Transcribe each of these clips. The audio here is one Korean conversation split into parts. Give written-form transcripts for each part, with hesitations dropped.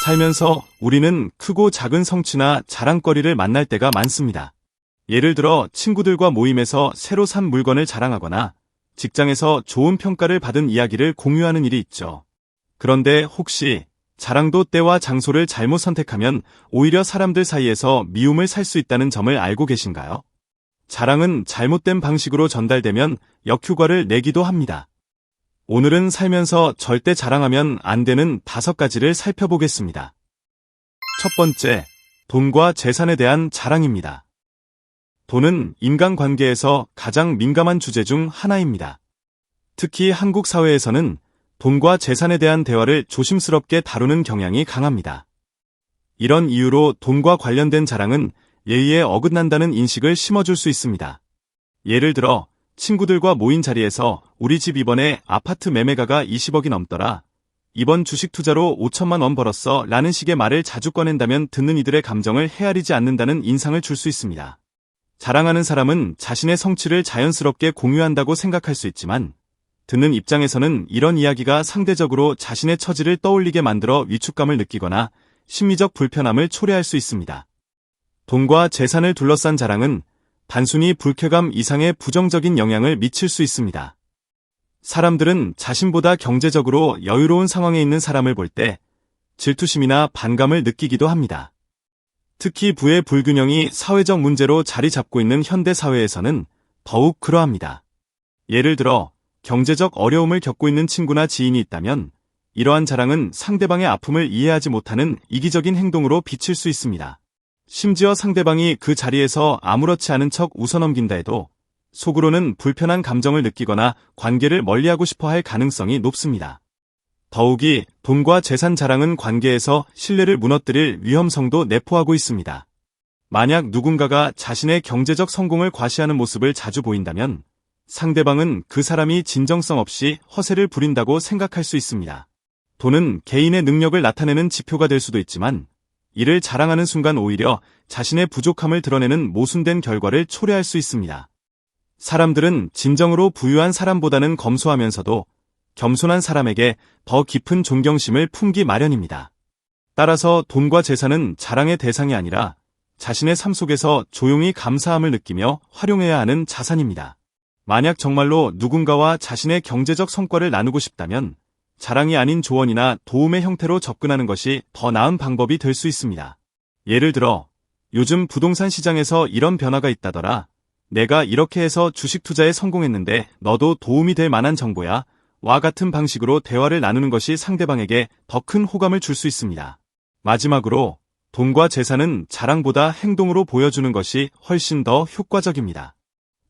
살면서 우리는 크고 작은 성취나 자랑거리를 만날 때가 많습니다. 예를 들어 친구들과 모임에서 새로 산 물건을 자랑하거나 직장에서 좋은 평가를 받은 이야기를 공유하는 일이 있죠. 그런데 혹시 자랑도 때와 장소를 잘못 선택하면 오히려 사람들 사이에서 미움을 살 수 있다는 점을 알고 계신가요? 자랑은 잘못된 방식으로 전달되면 역효과를 내기도 합니다. 오늘은 살면서 절대 자랑하면 안 되는 5가지를 살펴보겠습니다. 첫 번째, 돈과 재산에 대한 자랑입니다. 돈은 인간관계에서 가장 민감한 주제 중 하나입니다. 특히 한국 사회에서는 돈과 재산에 대한 대화를 조심스럽게 다루는 경향이 강합니다. 이런 이유로 돈과 관련된 자랑은 예의에 어긋난다는 인식을 심어줄 수 있습니다. 예를 들어 친구들과 모인 자리에서 우리 집 이번에 아파트 매매가가 20억이 넘더라. 이번 주식 투자로 5천만 원 벌었어 라는 식의 말을 자주 꺼낸다면 듣는 이들의 감정을 헤아리지 않는다는 인상을 줄 수 있습니다. 자랑하는 사람은 자신의 성취를 자연스럽게 공유한다고 생각할 수 있지만 듣는 입장에서는 이런 이야기가 상대적으로 자신의 처지를 떠올리게 만들어 위축감을 느끼거나 심리적 불편함을 초래할 수 있습니다. 돈과 재산을 둘러싼 자랑은 단순히 불쾌감 이상의 부정적인 영향을 미칠 수 있습니다. 사람들은 자신보다 경제적으로 여유로운 상황에 있는 사람을 볼 때 질투심이나 반감을 느끼기도 합니다. 특히 부의 불균형이 사회적 문제로 자리 잡고 있는 현대 사회에서는 더욱 그러합니다. 예를 들어 경제적 어려움을 겪고 있는 친구나 지인이 있다면 이러한 자랑은 상대방의 아픔을 이해하지 못하는 이기적인 행동으로 비칠 수 있습니다. 심지어 상대방이 그 자리에서 아무렇지 않은 척 웃어넘긴다 해도 속으로는 불편한 감정을 느끼거나 관계를 멀리하고 싶어 할 가능성이 높습니다. 더욱이 돈과 재산 자랑은 관계에서 신뢰를 무너뜨릴 위험성도 내포하고 있습니다. 만약 누군가가 자신의 경제적 성공을 과시하는 모습을 자주 보인다면 상대방은 그 사람이 진정성 없이 허세를 부린다고 생각할 수 있습니다. 돈은 개인의 능력을 나타내는 지표가 될 수도 있지만 이를 자랑하는 순간 오히려 자신의 부족함을 드러내는 모순된 결과를 초래할 수 있습니다. 사람들은 진정으로 부유한 사람보다는 검소하면서도 겸손한 사람에게 더 깊은 존경심을 품기 마련입니다. 따라서 돈과 재산은 자랑의 대상이 아니라 자신의 삶 속에서 조용히 감사함을 느끼며 활용해야 하는 자산입니다. 만약 정말로 누군가와 자신의 경제적 성과를 나누고 싶다면 자랑이 아닌 조언이나 도움의 형태로 접근하는 것이 더 나은 방법이 될 수 있습니다. 예를 들어 요즘 부동산 시장에서 이런 변화가 있다더라. 내가 이렇게 해서 주식 투자에 성공했는데 너도 도움이 될 만한 정보야. 와 같은 방식으로 대화를 나누는 것이 상대방에게 더 큰 호감을 줄 수 있습니다. 마지막으로 돈과 재산은 자랑보다 행동으로 보여주는 것이 훨씬 더 효과적입니다.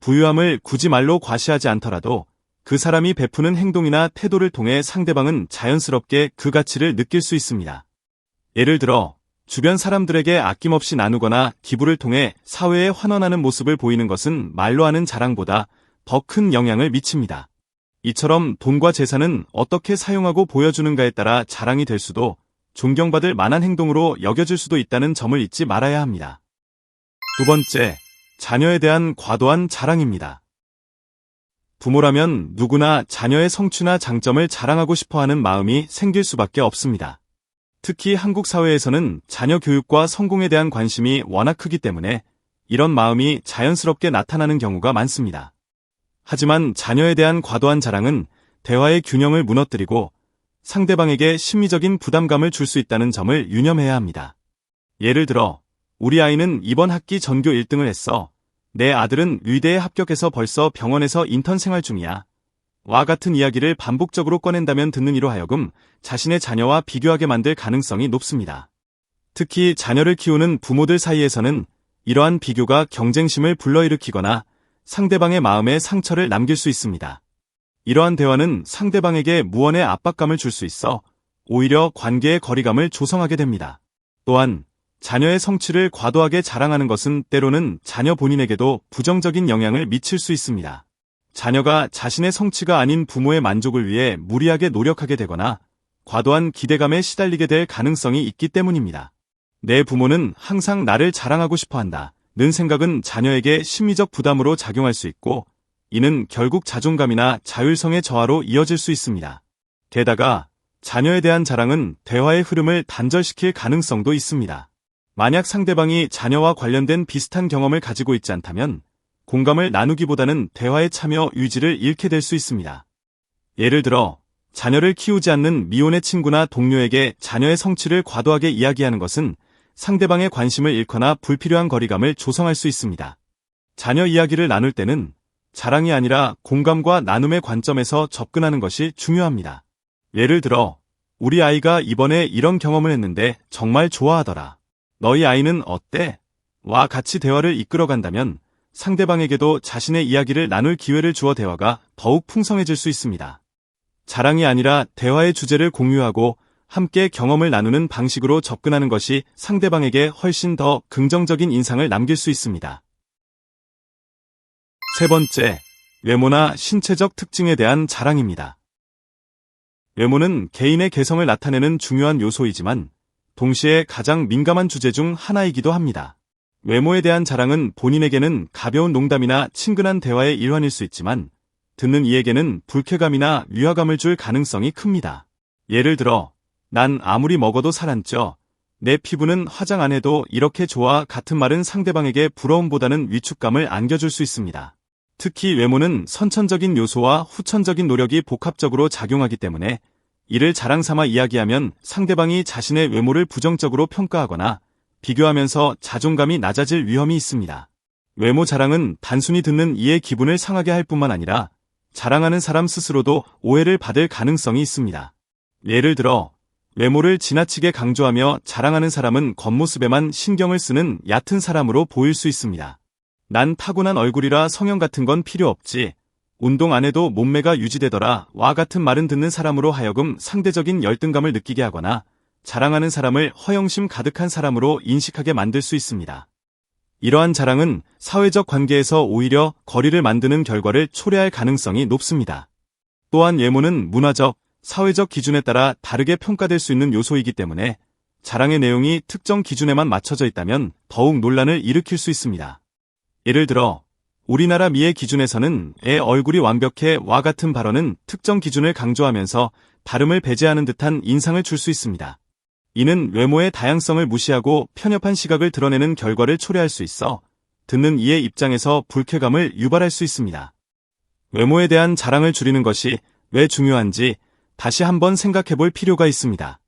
부유함을 굳이 말로 과시하지 않더라도 그 사람이 베푸는 행동이나 태도를 통해 상대방은 자연스럽게 그 가치를 느낄 수 있습니다. 예를 들어 주변 사람들에게 아낌없이 나누거나 기부를 통해 사회에 환원하는 모습을 보이는 것은 말로 하는 자랑보다 더 큰 영향을 미칩니다. 이처럼 돈과 재산은 어떻게 사용하고 보여주는가에 따라 자랑이 될 수도 존경받을 만한 행동으로 여겨질 수도 있다는 점을 잊지 말아야 합니다. 두 번째, 자녀에 대한 과도한 자랑입니다. 부모라면 누구나 자녀의 성취나 장점을 자랑하고 싶어하는 마음이 생길 수밖에 없습니다. 특히 한국 사회에서는 자녀 교육과 성공에 대한 관심이 워낙 크기 때문에 이런 마음이 자연스럽게 나타나는 경우가 많습니다. 하지만 자녀에 대한 과도한 자랑은 대화의 균형을 무너뜨리고 상대방에게 심리적인 부담감을 줄 수 있다는 점을 유념해야 합니다. 예를 들어 우리 아이는 이번 학기 전교 1등을 했어. 내 아들은 의대에 합격해서 벌써 병원에서 인턴 생활 중이야. 와 같은 이야기를 반복적으로 꺼낸다면 듣는 이로 하여금 자신의 자녀와 비교하게 만들 가능성이 높습니다. 특히 자녀를 키우는 부모들 사이에서는 이러한 비교가 경쟁심을 불러일으키거나 상대방의 마음에 상처를 남길 수 있습니다. 이러한 대화는 상대방에게 무언의 압박감을 줄 수 있어 오히려 관계의 거리감을 조성하게 됩니다. 또한 자녀의 성취를 과도하게 자랑하는 것은 때로는 자녀 본인에게도 부정적인 영향을 미칠 수 있습니다. 자녀가 자신의 성취가 아닌 부모의 만족을 위해 무리하게 노력하게 되거나 과도한 기대감에 시달리게 될 가능성이 있기 때문입니다. 내 부모는 항상 나를 자랑하고 싶어 한다. 는 생각은 자녀에게 심리적 부담으로 작용할 수 있고 이는 결국 자존감이나 자율성의 저하로 이어질 수 있습니다. 게다가 자녀에 대한 자랑은 대화의 흐름을 단절시킬 가능성도 있습니다. 만약 상대방이 자녀와 관련된 비슷한 경험을 가지고 있지 않다면 공감을 나누기보다는 대화에 참여 유지를 잃게 될 수 있습니다. 예를 들어 자녀를 키우지 않는 미혼의 친구나 동료에게 자녀의 성취를 과도하게 이야기하는 것은 상대방의 관심을 잃거나 불필요한 거리감을 조성할 수 있습니다. 자녀 이야기를 나눌 때는 자랑이 아니라 공감과 나눔의 관점에서 접근하는 것이 중요합니다. 예를 들어 우리 아이가 이번에 이런 경험을 했는데 정말 좋아하더라. 너희 아이는 어때? 와 같이 대화를 이끌어간다면 상대방에게도 자신의 이야기를 나눌 기회를 주어 대화가 더욱 풍성해질 수 있습니다. 자랑이 아니라 대화의 주제를 공유하고 함께 경험을 나누는 방식으로 접근하는 것이 상대방에게 훨씬 더 긍정적인 인상을 남길 수 있습니다. 세 번째, 외모나 신체적 특징에 대한 자랑입니다. 외모는 개인의 개성을 나타내는 중요한 요소이지만 동시에 가장 민감한 주제 중 하나이기도 합니다. 외모에 대한 자랑은 본인에게는 가벼운 농담이나 친근한 대화의 일환일 수 있지만 듣는 이에게는 불쾌감이나 위화감을 줄 가능성이 큽니다. 예를 들어 난 아무리 먹어도 살 안 쪄. 내 피부는 화장 안 해도 이렇게 좋아 같은 말은 상대방에게 부러움보다는 위축감을 안겨줄 수 있습니다. 특히 외모는 선천적인 요소와 후천적인 노력이 복합적으로 작용하기 때문에 이를 자랑 삼아 이야기하면 상대방이 자신의 외모를 부정적으로 평가하거나 비교하면서 자존감이 낮아질 위험이 있습니다. 외모 자랑은 단순히 듣는 이의 기분을 상하게 할 뿐만 아니라 자랑하는 사람 스스로도 오해를 받을 가능성이 있습니다. 예를 들어 외모를 지나치게 강조하며 자랑하는 사람은 겉모습에만 신경을 쓰는 얕은 사람으로 보일 수 있습니다. 난 타고난 얼굴이라 성형 같은 건 필요 없지. 운동 안 해도 몸매가 유지되더라. 와 같은 말은 듣는 사람으로 하여금 상대적인 열등감을 느끼게 하거나 자랑하는 사람을 허영심 가득한 사람으로 인식하게 만들 수 있습니다. 이러한 자랑은 사회적 관계에서 오히려 거리를 만드는 결과를 초래할 가능성이 높습니다. 또한 외모는 문화적, 사회적 기준에 따라 다르게 평가될 수 있는 요소이기 때문에 자랑의 내용이 특정 기준에만 맞춰져 있다면 더욱 논란을 일으킬 수 있습니다. 예를 들어 우리나라 미의 기준에서는 애 얼굴이 완벽해 와 같은 발언은 특정 기준을 강조하면서 다름을 배제하는 듯한 인상을 줄 수 있습니다. 이는 외모의 다양성을 무시하고 편협한 시각을 드러내는 결과를 초래할 수 있어 듣는 이의 입장에서 불쾌감을 유발할 수 있습니다. 외모에 대한 자랑을 줄이는 것이 왜 중요한지 다시 한번 생각해 볼 필요가 있습니다.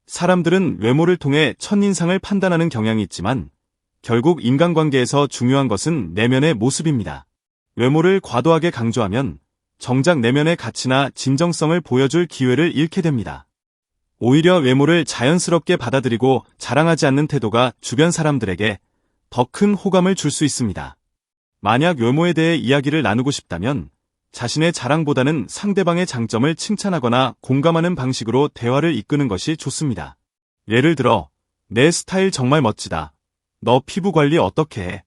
사람들은 외모를 통해 첫인상을 판단하는 경향이 있지만 결국 인간관계에서 중요한 것은 내면의 모습입니다. 외모를 과도하게 강조하면 정작 내면의 가치나 진정성을 보여줄 기회를 잃게 됩니다. 오히려 외모를 자연스럽게 받아들이고 자랑하지 않는 태도가 주변 사람들에게 더 큰 호감을 줄 수 있습니다. 만약 외모에 대해 이야기를 나누고 싶다면 자신의 자랑보다는 상대방의 장점을 칭찬하거나 공감하는 방식으로 대화를 이끄는 것이 좋습니다. 예를 들어, 내 스타일 정말 멋지다. 너 피부 관리 어떻게 해?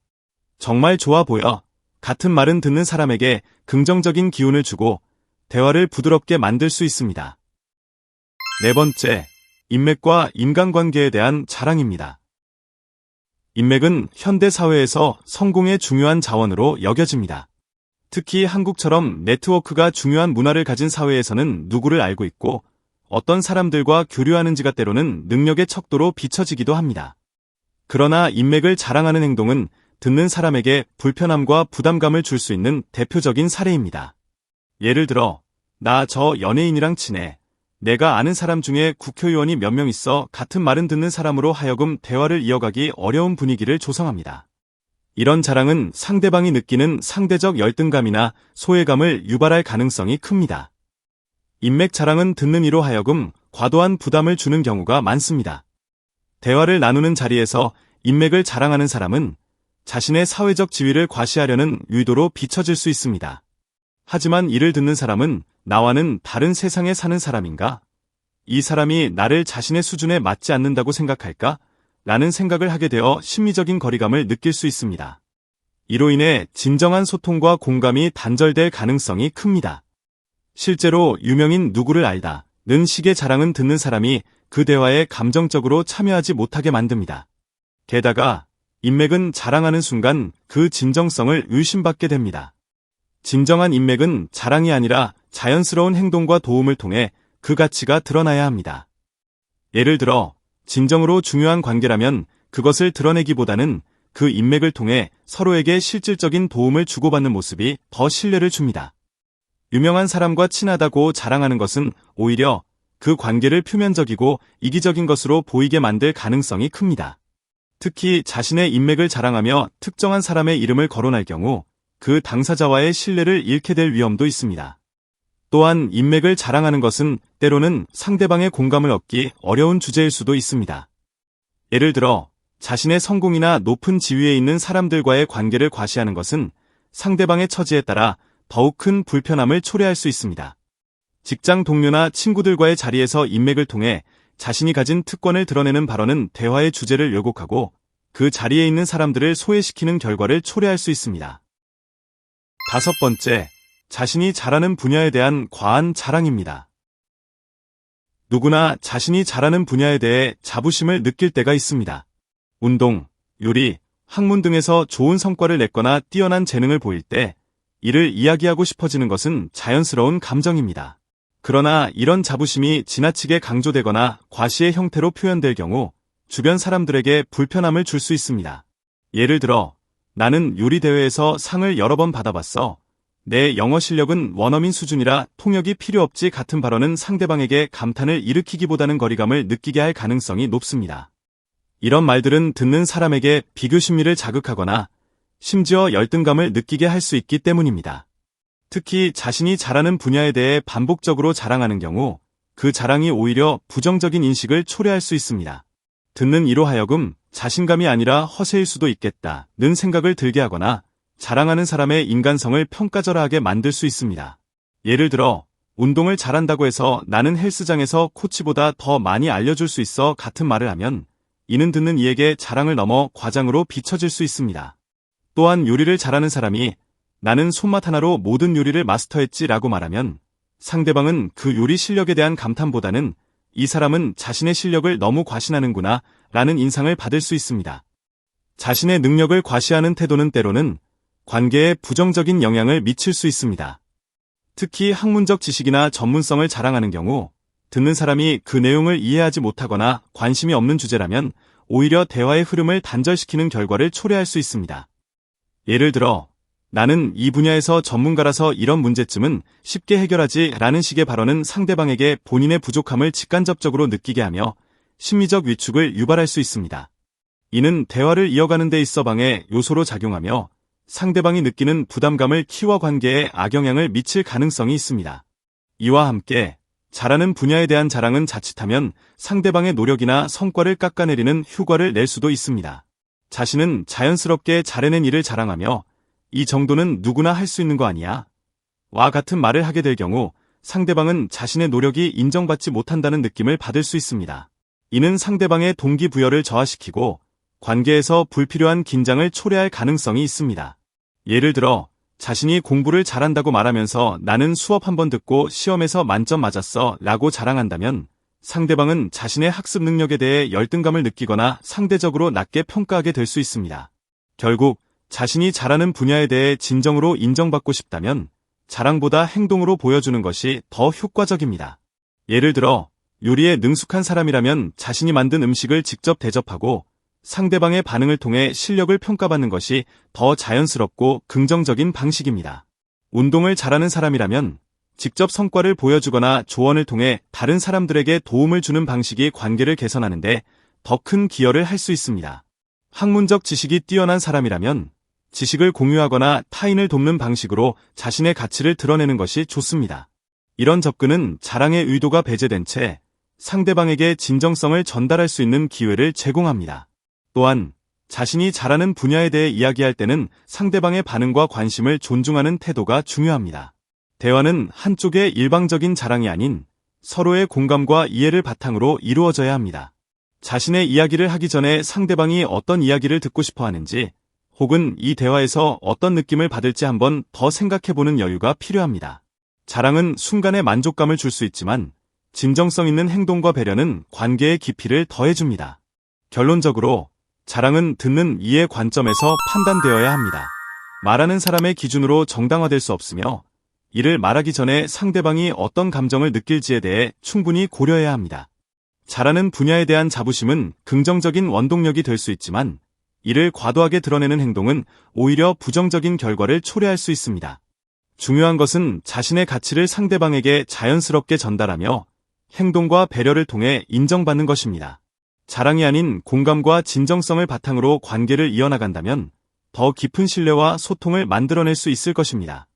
정말 좋아 보여. 같은 말은 듣는 사람에게 긍정적인 기운을 주고 대화를 부드럽게 만들 수 있습니다. 네 번째, 인맥과 인간관계에 대한 자랑입니다. 인맥은 현대 사회에서 성공의 중요한 자원으로 여겨집니다. 특히 한국처럼 네트워크가 중요한 문화를 가진 사회에서는 누구를 알고 있고 어떤 사람들과 교류하는지가 때로는 능력의 척도로 비춰지기도 합니다. 그러나 인맥을 자랑하는 행동은 듣는 사람에게 불편함과 부담감을 줄 수 있는 대표적인 사례입니다. 예를 들어, 나 저 연예인이랑 친해. 내가 아는 사람 중에 국회의원이 몇 명 있어 같은 말은 듣는 사람으로 하여금 대화를 이어가기 어려운 분위기를 조성합니다. 이런 자랑은 상대방이 느끼는 상대적 열등감이나 소외감을 유발할 가능성이 큽니다. 인맥 자랑은 듣는 이로 하여금 과도한 부담을 주는 경우가 많습니다. 대화를 나누는 자리에서 인맥을 자랑하는 사람은 자신의 사회적 지위를 과시하려는 의도로 비춰질 수 있습니다. 하지만 이를 듣는 사람은 나와는 다른 세상에 사는 사람인가? 이 사람이 나를 자신의 수준에 맞지 않는다고 생각할까? 라는 생각을 하게 되어 심리적인 거리감을 느낄 수 있습니다. 이로 인해 진정한 소통과 공감이 단절될 가능성이 큽니다. 실제로 유명인 누구를 알다는 식의 자랑은 듣는 사람이 그 대화에 감정적으로 참여하지 못하게 만듭니다. 게다가 인맥은 자랑하는 순간 그 진정성을 의심받게 됩니다. 진정한 인맥은 자랑이 아니라 자연스러운 행동과 도움을 통해 그 가치가 드러나야 합니다. 예를 들어, 진정으로 중요한 관계라면 그것을 드러내기보다는 그 인맥을 통해 서로에게 실질적인 도움을 주고받는 모습이 더 신뢰를 줍니다. 유명한 사람과 친하다고 자랑하는 것은 오히려 그 관계를 표면적이고 이기적인 것으로 보이게 만들 가능성이 큽니다. 특히 자신의 인맥을 자랑하며 특정한 사람의 이름을 거론할 경우 그 당사자와의 신뢰를 잃게 될 위험도 있습니다. 또한 인맥을 자랑하는 것은 때로는 상대방의 공감을 얻기 어려운 주제일 수도 있습니다. 예를 들어 자신의 성공이나 높은 지위에 있는 사람들과의 관계를 과시하는 것은 상대방의 처지에 따라 더욱 큰 불편함을 초래할 수 있습니다. 직장 동료나 친구들과의 자리에서 인맥을 통해 자신이 가진 특권을 드러내는 발언은 대화의 주제를 왜곡하고 그 자리에 있는 사람들을 소외시키는 결과를 초래할 수 있습니다. 5번째, 자신이 잘하는 분야에 대한 과한 자랑입니다. 누구나 자신이 잘하는 분야에 대해 자부심을 느낄 때가 있습니다. 운동, 요리, 학문 등에서 좋은 성과를 냈거나 뛰어난 재능을 보일 때 이를 이야기하고 싶어지는 것은 자연스러운 감정입니다. 그러나 이런 자부심이 지나치게 강조되거나 과시의 형태로 표현될 경우 주변 사람들에게 불편함을 줄 수 있습니다. 예를 들어, 나는 요리 대회에서 상을 여러 번 받아봤어. 내 영어 실력은 원어민 수준이라 통역이 필요 없지 같은 발언은 상대방에게 감탄을 일으키기보다는 거리감을 느끼게 할 가능성이 높습니다. 이런 말들은 듣는 사람에게 비교 심리를 자극하거나 심지어 열등감을 느끼게 할 수 있기 때문입니다. 특히 자신이 잘하는 분야에 대해 반복적으로 자랑하는 경우 그 자랑이 오히려 부정적인 인식을 초래할 수 있습니다. 듣는 이로 하여금 자신감이 아니라 허세일 수도 있겠다는 생각을 들게 하거나 자랑하는 사람의 인간성을 평가절하하게 만들 수 있습니다. 예를 들어 운동을 잘한다고 해서 나는 헬스장에서 코치보다 더 많이 알려줄 수 있어 같은 말을 하면 이는 듣는 이에게 자랑을 넘어 과장으로 비춰질 수 있습니다. 또한 요리를 잘하는 사람이 나는 손맛 하나로 모든 요리를 마스터했지 라고 말하면 상대방은 그 요리 실력에 대한 감탄보다는 이 사람은 자신의 실력을 너무 과신하는구나 라는 인상을 받을 수 있습니다. 자신의 능력을 과시하는 태도는 때로는 관계에 부정적인 영향을 미칠 수 있습니다. 특히 학문적 지식이나 전문성을 자랑하는 경우 듣는 사람이 그 내용을 이해하지 못하거나 관심이 없는 주제라면 오히려 대화의 흐름을 단절시키는 결과를 초래할 수 있습니다. 예를 들어 나는 이 분야에서 전문가라서 이런 문제점은 쉽게 해결하지 라는 식의 발언은 상대방에게 본인의 부족함을 직간접적으로 느끼게 하며 심리적 위축을 유발할 수 있습니다. 이는 대화를 이어가는 데 있어 방해 요소로 작용하며 상대방이 느끼는 부담감을 키워 관계에 악영향을 미칠 가능성이 있습니다. 이와 함께 잘하는 분야에 대한 자랑은 자칫하면 상대방의 노력이나 성과를 깎아내리는 효과를 낼 수도 있습니다. 자신은 자연스럽게 잘해낸 일을 자랑하며 이 정도는 누구나 할 수 있는 거 아니야? 와 같은 말을 하게 될 경우 상대방은 자신의 노력이 인정받지 못한다는 느낌을 받을 수 있습니다. 이는 상대방의 동기부여를 저하시키고 관계에서 불필요한 긴장을 초래할 가능성이 있습니다. 예를 들어 자신이 공부를 잘한다고 말하면서 나는 수업 한 번 듣고 시험에서 만점 맞았어 라고 자랑한다면 상대방은 자신의 학습 능력에 대해 열등감을 느끼거나 상대적으로 낮게 평가하게 될 수 있습니다. 결국 자신이 잘하는 분야에 대해 진정으로 인정받고 싶다면 자랑보다 행동으로 보여주는 것이 더 효과적입니다. 예를 들어 요리에 능숙한 사람이라면 자신이 만든 음식을 직접 대접하고 상대방의 반응을 통해 실력을 평가받는 것이 더 자연스럽고 긍정적인 방식입니다. 운동을 잘하는 사람이라면 직접 성과를 보여주거나 조언을 통해 다른 사람들에게 도움을 주는 방식이 관계를 개선하는데 더 큰 기여를 할 수 있습니다. 학문적 지식이 뛰어난 사람이라면 지식을 공유하거나 타인을 돕는 방식으로 자신의 가치를 드러내는 것이 좋습니다. 이런 접근은 자랑의 의도가 배제된 채 상대방에게 진정성을 전달할 수 있는 기회를 제공합니다. 또한 자신이 잘하는 분야에 대해 이야기할 때는 상대방의 반응과 관심을 존중하는 태도가 중요합니다. 대화는 한쪽의 일방적인 자랑이 아닌 서로의 공감과 이해를 바탕으로 이루어져야 합니다. 자신의 이야기를 하기 전에 상대방이 어떤 이야기를 듣고 싶어 하는지 혹은 이 대화에서 어떤 느낌을 받을지 한번 더 생각해보는 여유가 필요합니다. 자랑은 순간의 만족감을 줄 수 있지만 진정성 있는 행동과 배려는 관계의 깊이를 더해줍니다. 결론적으로 자랑은 듣는 이의 관점에서 판단되어야 합니다. 말하는 사람의 기준으로 정당화될 수 없으며 이를 말하기 전에 상대방이 어떤 감정을 느낄지에 대해 충분히 고려해야 합니다. 잘하는 분야에 대한 자부심은 긍정적인 원동력이 될 수 있지만 이를 과도하게 드러내는 행동은 오히려 부정적인 결과를 초래할 수 있습니다. 중요한 것은 자신의 가치를 상대방에게 자연스럽게 전달하며 행동과 배려를 통해 인정받는 것입니다. 자랑이 아닌 공감과 진정성을 바탕으로 관계를 이어나간다면 더 깊은 신뢰와 소통을 만들어낼 수 있을 것입니다.